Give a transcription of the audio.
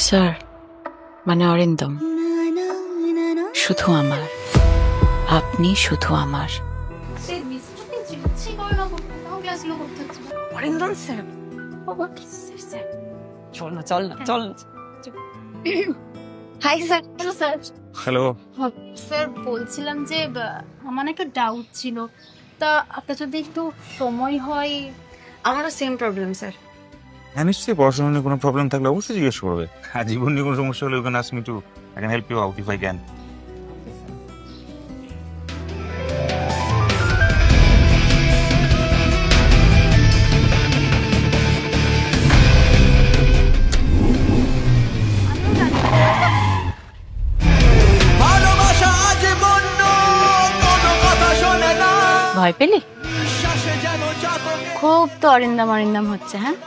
Sir মানে অরিন্দম শুধু আমার, আপনি শুধু আমার। অরিন্দম স্যার, চল না চল না চল। Hi sir. Hello sir. Hello. Sir বলছিলাম যে আমার একটা ডাউট ছিল, তা আপনার যদি একটু সময় হয়। আমারও সেম প্রবলেম স্যার। হ্যাঁ নিশ্চয়ই, পড়াশোনা নিয়ে কোনো প্রবলেম থাকলে অবশ্যই জিজ্ঞেস করবে। হ্যাঁ, জীবন নিয়ে কোনো সমস্যা হলে ওখানে ask me too, I can help you out if I can. ভয় পেলি? খুব তো অরিন্দম অরিন্দম হচ্ছে, হ্যাঁ